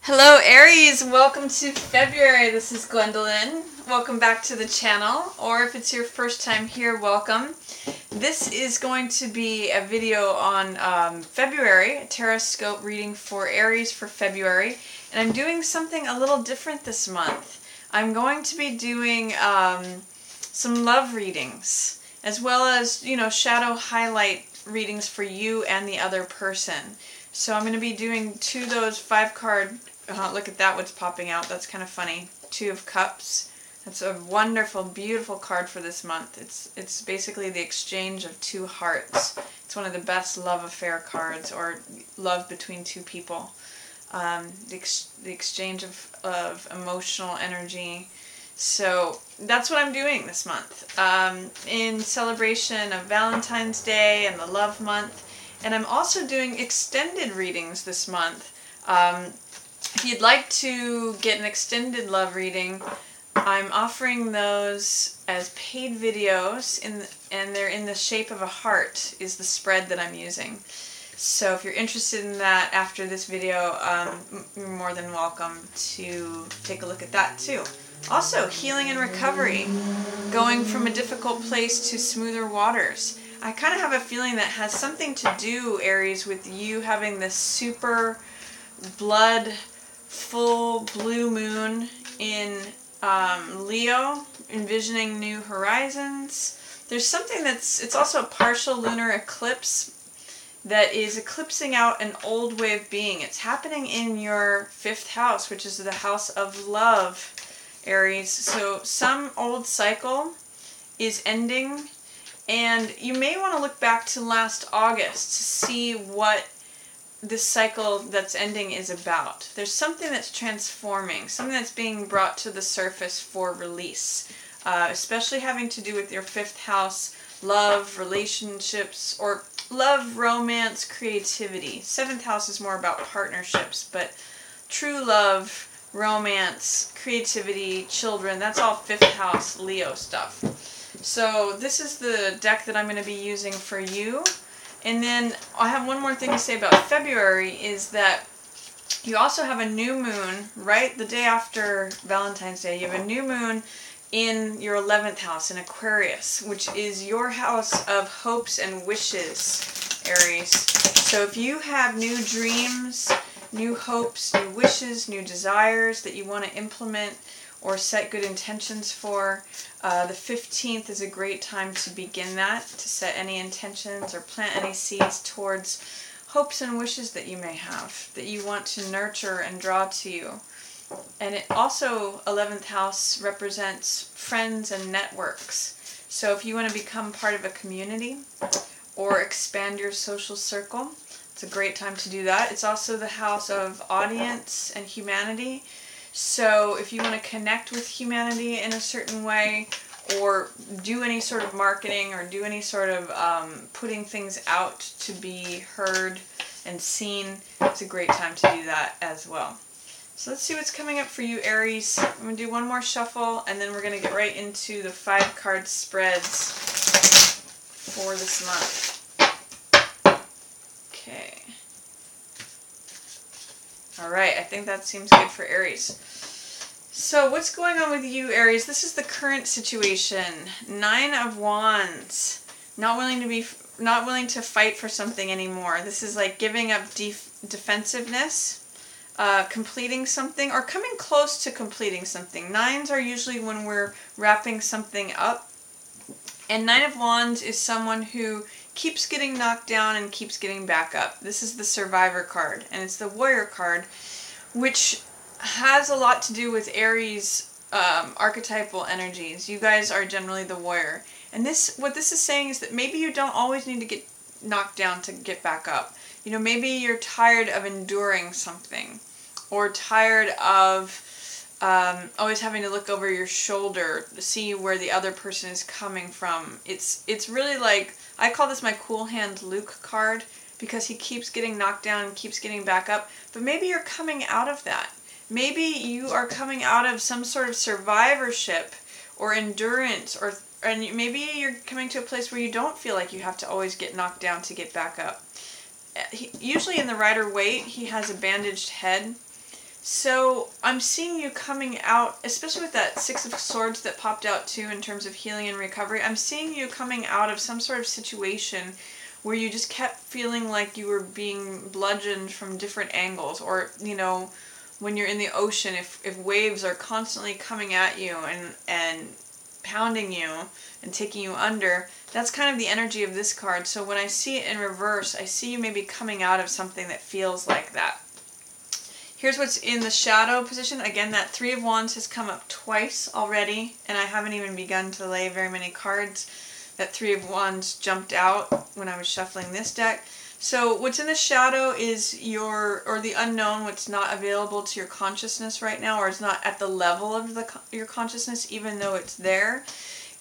Hello Aries, welcome to February. This is Gwendolyn. Welcome back to the channel, or if it's your first time here, welcome. This is going to be a video on February, a Tarotscope reading for Aries for February, and I'm doing something a little different this month. I'm going to be doing some love readings, as well as, shadow highlight readings for you and the other person. So I'm going to be doing two of those 5-card, look at that, what's popping out, that's kind of funny, 2 of Cups. That's a wonderful, beautiful card for this month. It's basically the exchange of 2 hearts. It's one of the best love affair cards, or love between 2 people. The exchange of emotional energy. So that's what I'm doing this month, in celebration of Valentine's Day and the love month. And I'm also doing extended readings this month. If you'd like to get an extended love reading, I'm offering those as paid videos, and they're in the shape of a heart is the spread that I'm using. So if you're interested in that after this video, you're more than welcome to take a look at that too. Also, healing and recovery, going from a difficult place to smoother waters. I kind of have a feeling that has something to do, Aries, with you having this super blood full blue moon in Leo, envisioning new horizons. There's something it's also a partial lunar eclipse that is eclipsing out an old way of being. It's happening in your 5th house, which is the house of love, Aries. So some old cycle is ending, and you may want to look back to last August to see what this cycle that's ending is about. There's something that's transforming, something that's being brought to the surface for release, especially having to do with your 5th house, love, relationships, or love, romance, creativity. 7th house is more about partnerships, but true love, romance, creativity, children, that's all 5th house Leo stuff. So this is the deck that I'm going to be using for you. And then I have one more thing to say about February, is that you also have a new moon right the day after Valentine's Day. You have a new moon in your 11th house in Aquarius, which is your house of hopes and wishes, Aries. So if you have new dreams, new hopes, new wishes, new desires that you want to implement or set good intentions for, the 15th is a great time to begin that, to set any intentions or plant any seeds towards hopes and wishes that you may have, that you want to nurture and draw to you. And it also, 11th house represents friends and networks. So if you want to become part of a community or expand your social circle, it's a great time to do that. It's also the house of audience and humanity. So if you want to connect with humanity in a certain way, or do any sort of marketing, or do any sort of putting things out to be heard and seen, it's a great time to do that as well. So let's see what's coming up for you, Aries. I'm going to do one more shuffle, and then we're going to get right into the 5-card spreads for this month. Okay. Alright, I think that seems good for Aries. So what's going on with you, Aries? This is the current situation. 9 of Wands. Not willing to fight for something anymore. This is like giving up defensiveness, completing something, or coming close to completing something. 9s are usually when we're wrapping something up. And 9 of Wands is someone who keeps getting knocked down and keeps getting back up. This is the Survivor card, and it's the Warrior card, which has a lot to do with Aries archetypal energies. You guys are generally the warrior. And what this is saying is that maybe you don't always need to get knocked down to get back up. Maybe you're tired of enduring something, or tired of always having to look over your shoulder to see where the other person is coming from. It's really like, I call this my cool hand Luke card, because he keeps getting knocked down and keeps getting back up. But maybe you're coming out of that. Maybe you are coming out of some sort of survivorship or endurance, and maybe you're coming to a place where you don't feel like you have to always get knocked down to get back up. Usually in the Rider-Waite, he has a bandaged head. So I'm seeing you coming out, especially with that Six of Swords that popped out too in terms of healing and recovery. I'm seeing you coming out of some sort of situation where you just kept feeling like you were being bludgeoned from different angles, or, you know, when you're in the ocean, if waves are constantly coming at you and pounding you and taking you under, that's kind of the energy of this card. So when I see it in reverse, I see you maybe coming out of something that feels like that. Here's what's in the shadow position. Again, that Three of Wands has come up twice already, and I haven't even begun to lay very many cards. That Three of Wands jumped out when I was shuffling this deck. So what's in the shadow is or the unknown, what's not available to your consciousness right now, or is not at the level of your consciousness, even though it's there,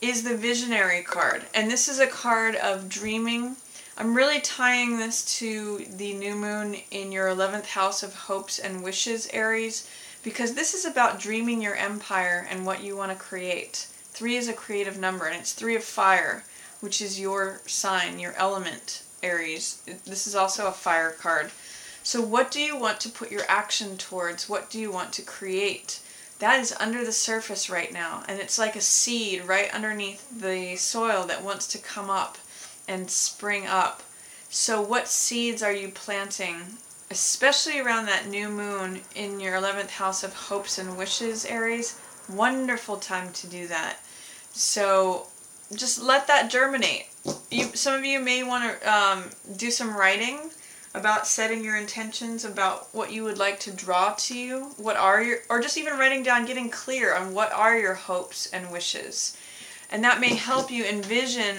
is the Visionary card. And this is a card of dreaming. I'm really tying this to the new moon in your 11th house of hopes and wishes, Aries, because this is about dreaming your empire and what you want to create. 3 is a creative number, and it's 3 of fire, which is your sign, your element, Aries. This is also a fire card. So what do you want to put your action towards? What do you want to create? That is under the surface right now, and it's like a seed right underneath the soil that wants to come up and spring up. So what seeds are you planting, especially around that new moon in your 11th house of hopes and wishes, Aries? Wonderful time to do that. So just let that germinate. Some of you may want to do some writing about setting your intentions, about what you would like to draw to you. What are your, or just even writing down, getting clear on what are your hopes and wishes. And that may help you envision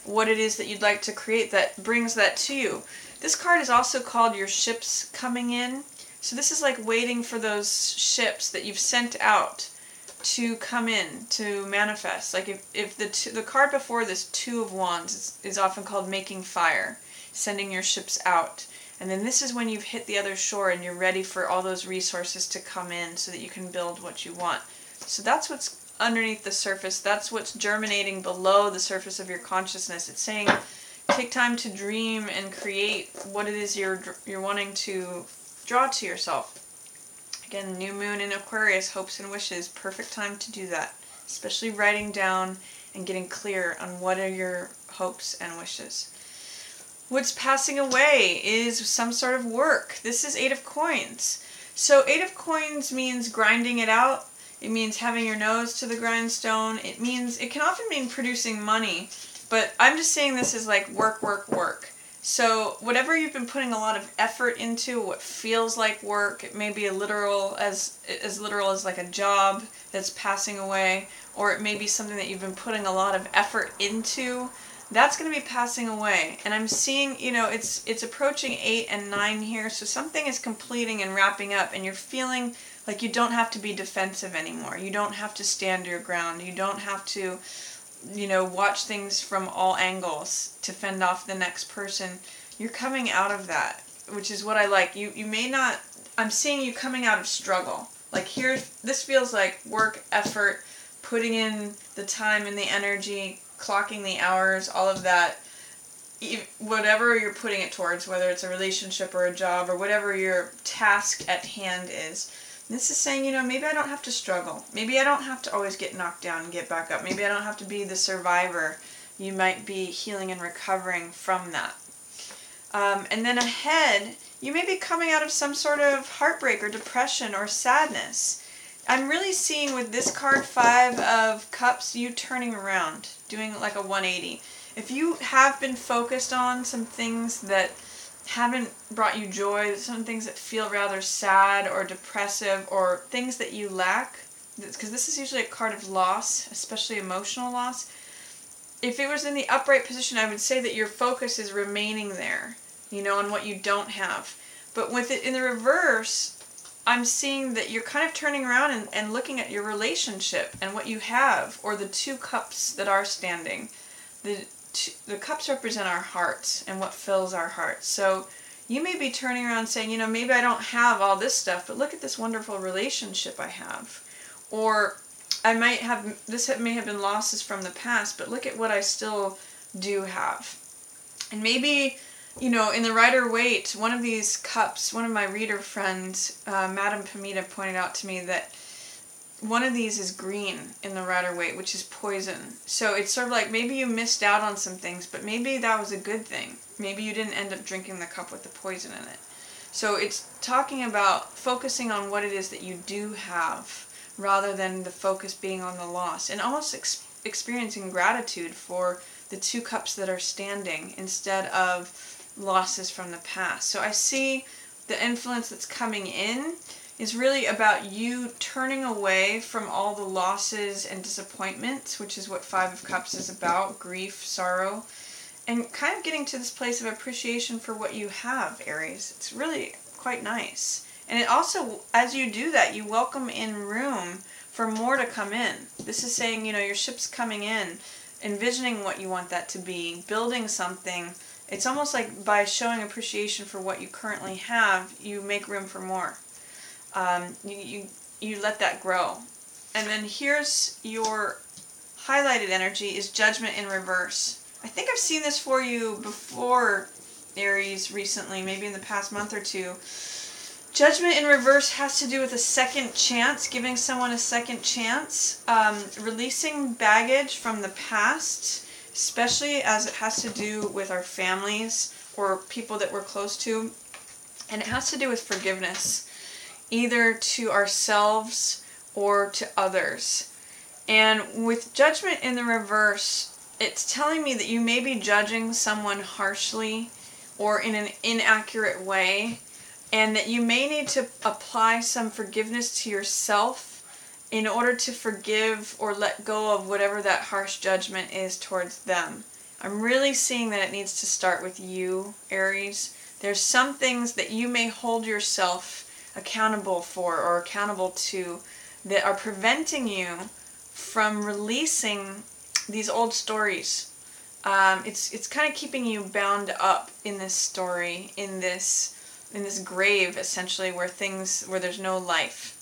what it is that you'd like to create that brings that to you. This card is also called your ships coming in. So this is like waiting for those ships that you've sent out to come in, to manifest. Like if the card before this, Two of Wands, is often called making fire, sending your ships out. And then this is when you've hit the other shore and you're ready for all those resources to come in so that you can build what you want. So that's what's underneath the surface. That's what's germinating below the surface of your consciousness. It's saying take time to dream and create what it is you're wanting to draw to yourself. Again, new moon in Aquarius, hopes and wishes, perfect time to do that. Especially writing down and getting clear on what are your hopes and wishes. What's passing away is some sort of work. This is 8 of Coins. So 8 of Coins means grinding it out. It means having your nose to the grindstone. It can often mean producing money, but I'm just saying this is like work, work, work. So whatever you've been putting a lot of effort into, what feels like work, it may be as literal as like a job that's passing away, or it may be something that you've been putting a lot of effort into. That's going to be passing away. And I'm seeing, you know, it's approaching 8 and 9 here, so something is completing and wrapping up, and you're feeling like you don't have to be defensive anymore. You don't have to stand your ground. You don't have to, you know, watch things from all angles to fend off the next person. You're coming out of that, which is what I like. You may not, I'm seeing you coming out of struggle. Like here, this feels like work, effort, putting in the time and the energy, clocking the hours, all of that. Whatever you're putting it towards, whether it's a relationship or a job or whatever your task at hand is. This is saying, you know, maybe I don't have to struggle. Maybe I don't have to always get knocked down and get back up. Maybe I don't have to be the survivor. You might be healing and recovering from that. And then ahead, you may be coming out of some sort of heartbreak or depression or sadness. I'm really seeing with this card, 5 of Cups, you turning around, doing like a 180. If you have been focused on some things that haven't brought you joy, some things that feel rather sad or depressive, or things that you lack, because this is usually a card of loss, especially emotional loss. If it was in the upright position, I would say that your focus is remaining there, you know, on what you don't have. But with it in the reverse, I'm seeing that you're kind of turning around and looking at your relationship and what you have, or the 2 cups that are standing. The cups represent our hearts and what fills our hearts. So you may be turning around saying, you know, maybe I don't have all this stuff, but look at this wonderful relationship I have. Or I might have, this may have been losses from the past, but look at what I still do have. And maybe You know, in the Rider-Waite, one of these cups, one of my reader friends, Madame Pamita, pointed out to me that one of these is green in the Rider-Waite, which is poison. So it's sort of like maybe you missed out on some things, but maybe that was a good thing. Maybe you didn't end up drinking the cup with the poison in it. So it's talking about focusing on what it is that you do have, rather than the focus being on the loss, and almost experiencing gratitude for the 2 cups that are standing instead of losses from the past. So I see the influence that's coming in is really about you turning away from all the losses and disappointments, which is what 5 of Cups is about, grief, sorrow, and kind of getting to this place of appreciation for what you have, Aries. It's really quite nice. And it also, as you do that, you welcome in room for more to come in. This is saying, you know, your ship's coming in, envisioning what you want that to be, building something. It's almost like by showing appreciation for what you currently have, you make room for more. You let that grow. And then here's your highlighted energy is Judgment in reverse. I think I've seen this for you before, Aries, recently, maybe in the past month or 2. Judgment in reverse has to do with a second chance, giving someone a second chance, releasing baggage from the past, especially as it has to do with our families or people that we're close to. And it has to do with forgiveness, either to ourselves or to others. And with Judgment in the reverse, it's telling me that you may be judging someone harshly or in an inaccurate way, and that you may need to apply some forgiveness to yourself in order to forgive or let go of whatever that harsh judgment is towards them. I'm really seeing that it needs to start with you, Aries. There's some things that you may hold yourself accountable for or accountable to that are preventing you from releasing these old stories. It's kind of keeping you bound up in this story, in this grave, essentially, where there's no life.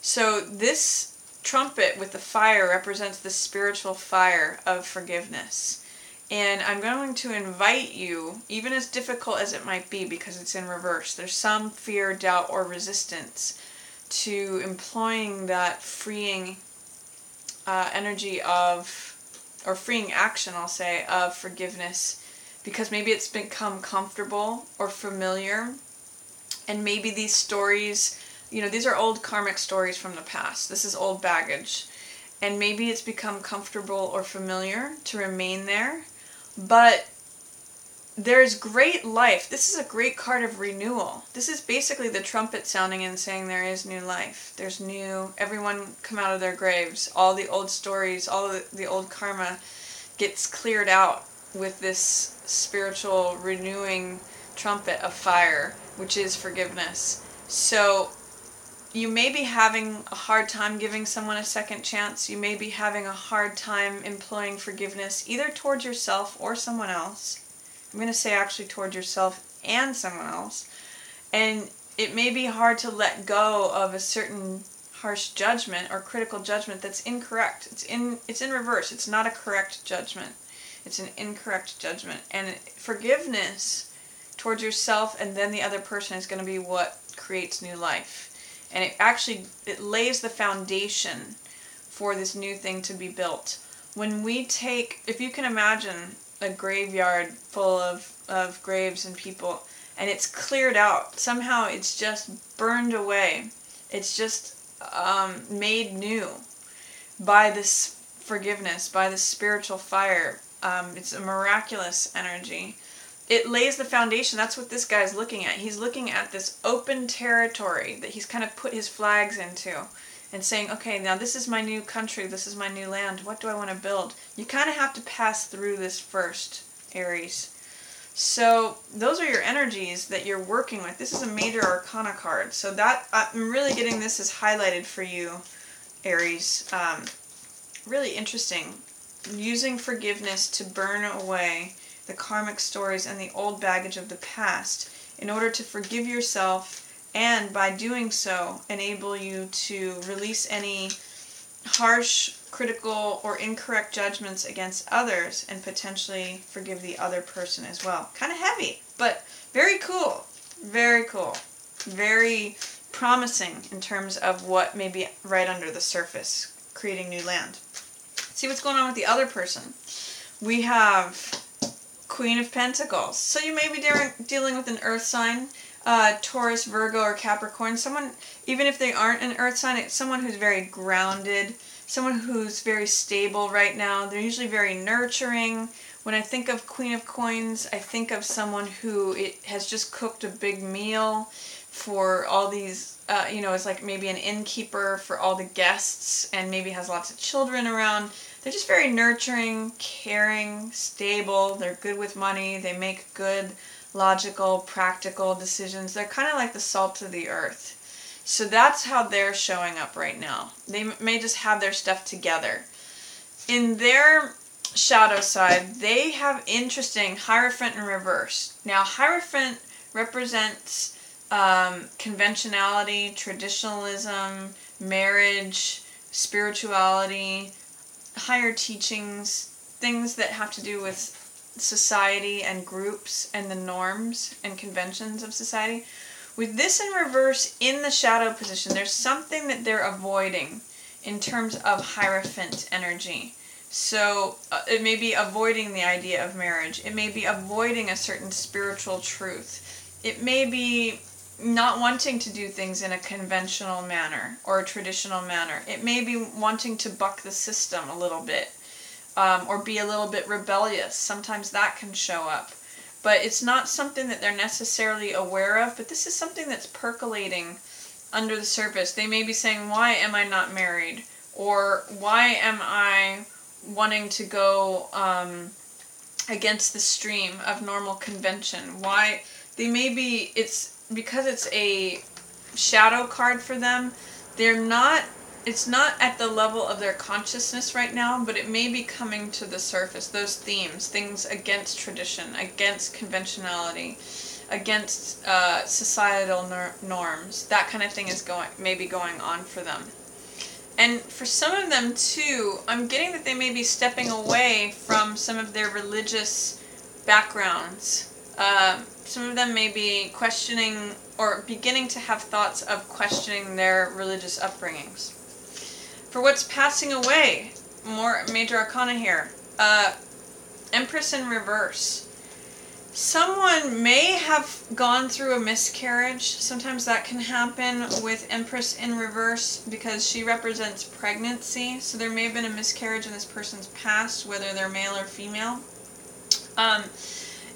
So this trumpet with the fire represents the spiritual fire of forgiveness. And I'm going to invite you, even as difficult as it might be because it's in reverse, there's some fear, doubt, or resistance to employing that freeing energy of, or freeing action, I'll say, of forgiveness, because maybe it's become comfortable or familiar. And maybe these stories, you know, these are old karmic stories from the past. This is old baggage. And maybe it's become comfortable or familiar to remain there. But there's great life. This is a great card of renewal. This is basically the trumpet sounding and saying there is new life. There's new, everyone come out of their graves. All the old stories, all of the old karma gets cleared out with this spiritual renewing trumpet of fire, which is forgiveness. So you may be having a hard time giving someone a second chance. You may be having a hard time employing forgiveness, either towards yourself or someone else. I'm going to say actually towards yourself and someone else. And it may be hard to let go of a certain harsh judgment or critical judgment that's incorrect. It's in reverse. It's not a correct judgment. It's an incorrect judgment. And forgiveness towards yourself and then the other person is going to be what creates new life. And it lays the foundation for this new thing to be built. When we take, if you can imagine a graveyard full of graves and people, and it's cleared out, somehow it's just burned away. It's just made new by this forgiveness, by this spiritual fire. It's a miraculous energy. It lays the foundation. That's what this guy's looking at. He's looking at this open territory that he's kind of put his flags into and saying, okay, now this is my new country. This is my new land. What do I want to build? You kind of have to pass through this first, Aries. So those are your energies that you're working with. This is a major arcana card. So that I'm really getting this as highlighted for you, Aries. Really interesting. Using forgiveness to burn away the karmic stories and the old baggage of the past in order to forgive yourself, and by doing so enable you to release any harsh, critical, or incorrect judgments against others, and potentially forgive the other person as well. Kind of heavy, but very cool. Very cool. Very promising in terms of what may be right under the surface, creating new land. See what's going on with the other person. We have Queen of Pentacles. So you may be dealing with an earth sign, Taurus, Virgo, or Capricorn. Someone, even if they aren't an earth sign, it's someone who's very grounded, someone who's very stable right now. They're usually very nurturing. When I think of Queen of Coins, I think of someone who has just cooked a big meal for all these, is like maybe an innkeeper for all the guests, and maybe has lots of children around. They're just very nurturing, caring, stable. They're good with money. They make good, logical, practical decisions. They're kind of like the salt of the earth. So that's how they're showing up right now. They may just have their stuff together. In their shadow side, they have interesting Hierophant in reverse. Now, Hierophant represents conventionality, traditionalism, marriage, spirituality, higher teachings, things that have to do with society and groups and the norms and conventions of society. With this in reverse in the shadow position, there's something that they're avoiding in terms of Hierophant energy. So it may be avoiding the idea of marriage. It may be avoiding a certain spiritual truth. It may be not wanting to do things in a conventional manner or a traditional manner. It may be wanting to buck the system a little bit, or be a little bit rebellious. Sometimes that can show up. But it's not something that they're necessarily aware of, but this is something that's percolating under the surface. They may be saying, why am I not married? Or why am I wanting to go against the stream of normal convention? Why? They may be, because it's a shadow card for them, it's not at the level of their consciousness right now, but it may be coming to the surface. Those themes, things against tradition, against conventionality, against societal norms, that kind of thing is maybe going on for them. And for some of them too, I'm getting that they may be stepping away from some of their religious backgrounds. Some of them may be questioning or beginning to have thoughts of questioning their religious upbringings. For what's passing away, more major arcana here, Empress in reverse. Someone may have gone through a miscarriage. Sometimes that can happen with Empress in reverse because she represents pregnancy. So there may have been a miscarriage in this person's past, whether they're male or female.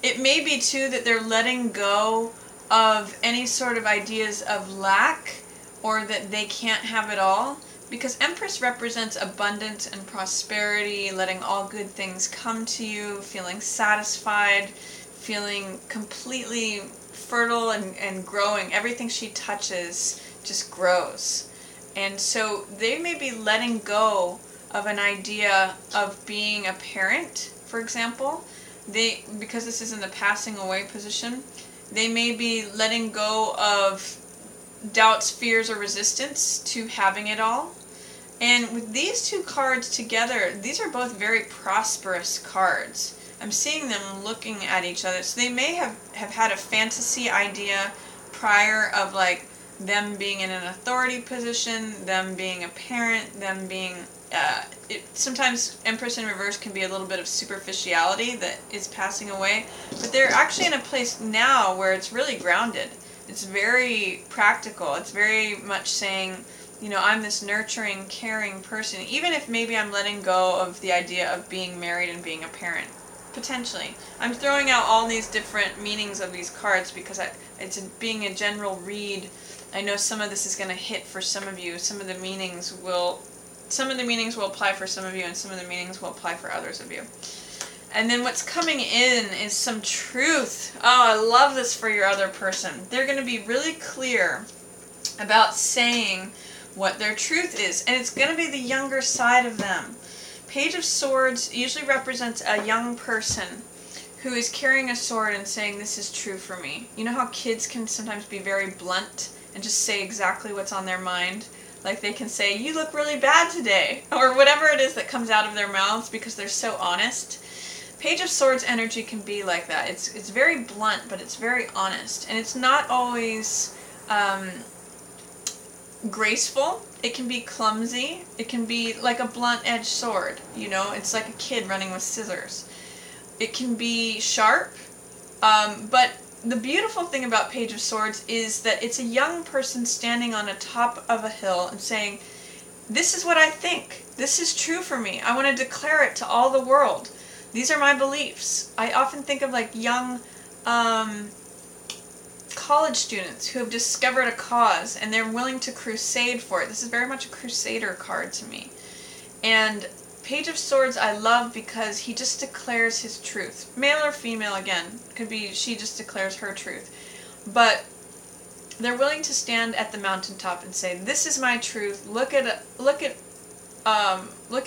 It may be too that they're letting go of any sort of ideas of lack or that they can't have it all. Because Empress represents abundance and prosperity, letting all good things come to you, feeling satisfied, feeling completely fertile and growing. Everything she touches just grows. And so they may be letting go of an idea of being a parent, for example. Because this is in the passing away position, they may be letting go of doubts, fears, or resistance to having it all. And with these two cards together, these are both very prosperous cards. I'm seeing them looking at each other. So they may have had a fantasy idea prior of like them being in an authority position, them being a parent, them being... sometimes Empress in reverse can be a little bit of superficiality that is passing away. But they're actually in a place now where it's really grounded. It's very practical. It's very much saying, you know, I'm this nurturing, caring person, even if maybe I'm letting go of the idea of being married and being a parent. Potentially. I'm throwing out all these different meanings of these cards because it's being a general read. I know some of this is going to hit for some of you. Some of the meanings will apply for some of you, and some of the meanings will apply for others of you. And then what's coming in is some truth. Oh, I love this for your other person. They're going to be really clear about saying what their truth is. And it's going to be the younger side of them. Page of Swords usually represents a young person who is carrying a sword and saying, this is true for me. You know how kids can sometimes be very blunt and just say exactly what's on their mind? Like they can say, you look really bad today, or whatever it is that comes out of their mouths because they're so honest. Page of Swords energy can be like that. It's very blunt, but it's very honest. And it's not always graceful. It can be clumsy. It can be like a blunt-edged sword. You know, it's like a kid running with scissors. It can be sharp, but the beautiful thing about Page of Swords is that it's a young person standing on a top of a hill and saying, this is what I think. This is true for me. I want to declare it to all the world. These are my beliefs. I often think of like young college students who have discovered a cause and they're willing to crusade for it. This is very much a crusader card to me. And Page of Swords I love because he just declares his truth. Male or female, again. Could be she just declares her truth. But they're willing to stand at the mountaintop and say, this is my truth. Look at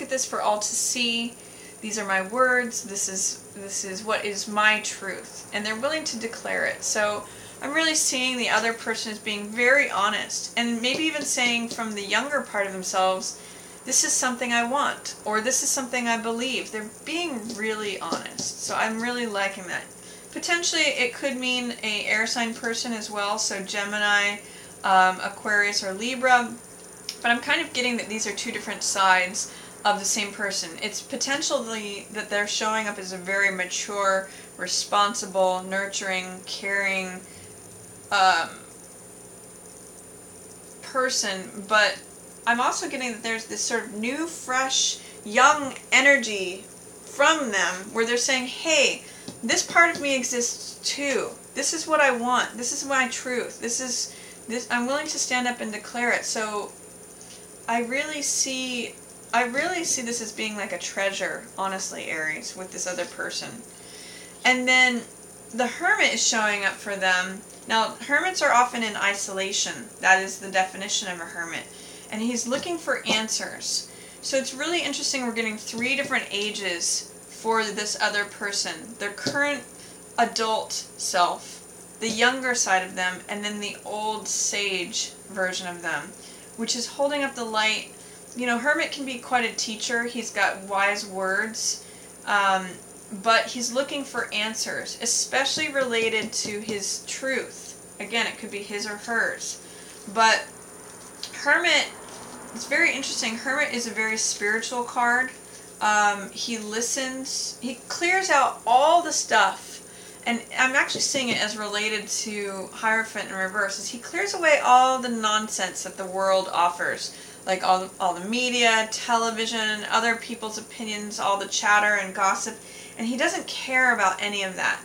this for all to see. These are my words. This is what is my truth. And they're willing to declare it. So I'm really seeing the other person as being very honest, and maybe even saying from the younger part of themselves, this is something I want, or this is something I believe. They're being really honest. So I'm really liking that. Potentially it could mean a air sign person as well, so Gemini, Aquarius, or Libra. But I'm kind of getting that these are two different sides of the same person. It's potentially that they're showing up as a very mature, responsible, nurturing, caring person, but I'm also getting that there's this sort of new, fresh, young energy from them where they're saying, hey, this part of me exists too. This is what I want. This is my truth. I'm willing to stand up and declare it. So I really see this as being like a treasure, honestly, Aries, with this other person. And then the Hermit is showing up for them. Now, hermits are often in isolation. That is the definition of a hermit. And he's looking for answers. So it's really interesting we're getting 3 different ages for this other person. Their current adult self, the younger side of them, and then the old sage version of them, which is holding up the light. You know, Hermit can be quite a teacher. He's got wise words, but he's looking for answers, especially related to his truth. Again, it could be his or hers. But Hermit, it's very interesting. Hermit is a very spiritual card. He listens. He clears out all the stuff. And I'm actually seeing it as related to Hierophant in reverse. Is he clears away all the nonsense that the world offers. Like all the media, television, other people's opinions, all the chatter and gossip. And he doesn't care about any of that.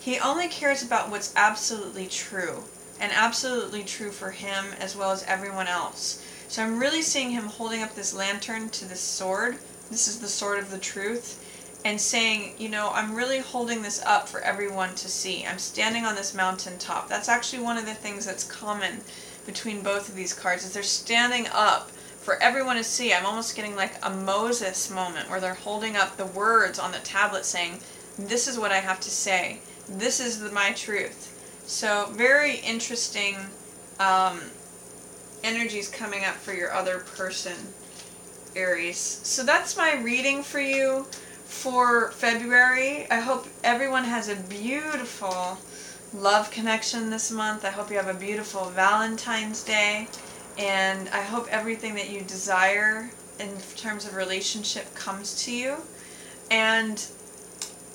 He only cares about what's absolutely true. And absolutely true for him as well as everyone else. So I'm really seeing him holding up this lantern to this sword. This is the sword of the truth. And saying, you know, I'm really holding this up for everyone to see. I'm standing on this mountaintop. That's actually one of the things that's common between both of these cards, is they're standing up for everyone to see. I'm almost getting like a Moses moment where they're holding up the words on the tablet saying, this is what I have to say. This is my truth. So very interesting energies coming up for your other person, Aries. So that's my reading for you for February. I hope everyone has a beautiful love connection this month. I hope you have a beautiful Valentine's Day. And I hope everything that you desire in terms of relationship comes to you. And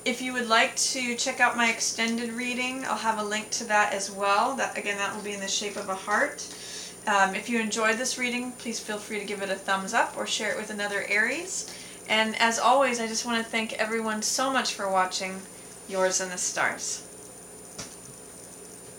if you would like to check out my extended reading, I'll have a link to that as well. That will be in the shape of a heart. If you enjoyed this reading, please feel free to give it a thumbs up or share it with another Aries. And as always, I just want to thank everyone so much for watching. Yours in the stars.